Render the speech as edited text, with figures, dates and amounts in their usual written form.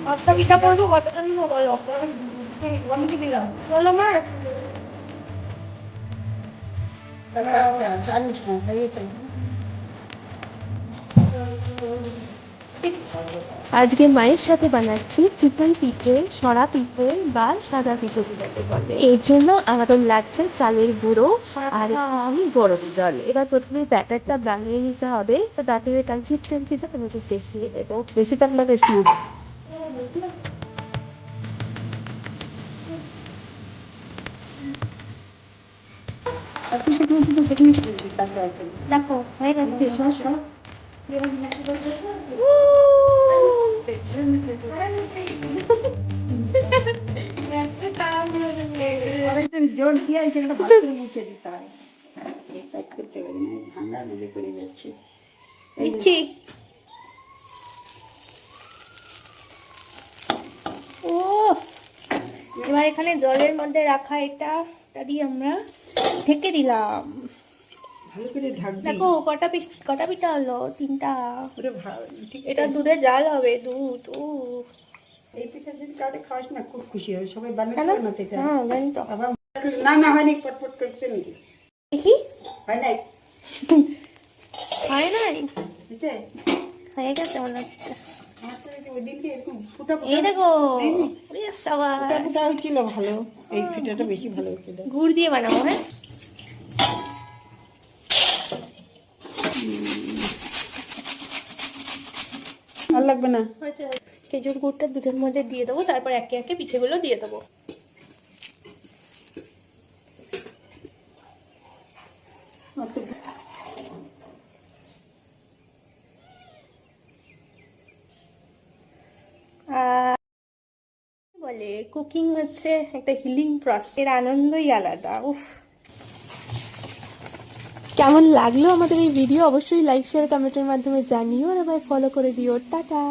কতটা পিঠা করবো, কতটা নিবো বলো? আমি কি দিলাম বলো মা? জানিস না আজকে মায়ের সাথে বানাচ্ছি চিতই পিঠে, সরা পিঠে বা সাদা পিঠে যেটাকে বলে। এর জন্য আমাদের লাগছে চালের গুঁড়ো আর আমি গরম জল। এবার প্রথমে ব্যাটারটা বানিয়ে নিতে হবে। তো ব্যাটারের কনসিস্টেন্সিটা তুমি একটু বেশি দেবো, বেশি থাকলে বেশি হবে। দেখো হয়ে গেছে, শোনো জোর দিয়ে সেটা ভালো করে মুছে দিতে হয়। ঠান্ডা দিলে করে যাচ্ছে দিচ্ছি। ও এবার এখানে জলের মধ্যে রাখা এটা দিয়ে আমরা ঢেকে দিলাম। ভালো করে ঢাক দেখো কটা পিঠা হলো, 3টা। এটা দুধে জাল হবে, দুধ। এই পিঠা যদি কাউকে খাওয়াস না খুব খুশি হবে, সবাই বানাতে না এটা। হ্যাঁ জানি তো। আবার না হয়নি, পটপট করতে নাকি দেখি হয় নাই, হয় নাই, হয়ে গেছে মনে হচ্ছে। এই দেখো ছিল ভালো, এই পিঠাটা বেশি ভালো হচ্ছে। গুড় দিয়ে বানাবো। হ্যাঁ আর লাগবে না। খেজুর গুড়টা দুধের মধ্যে দিয়ে দেবো, তারপর একে একে পিঠেগুলো দিয়ে দেবো। বলে কুকিং হচ্ছে একটা হিলিং প্রসেস, এর আনন্দই আলাদা। উফ, কেমন লাগলো আমাদের এই ভিডিও অবশ্যই লাইক শেয়ার কমেন্টের মাধ্যমে জানিও, আর আবার ফলো করে দিও। টাটা।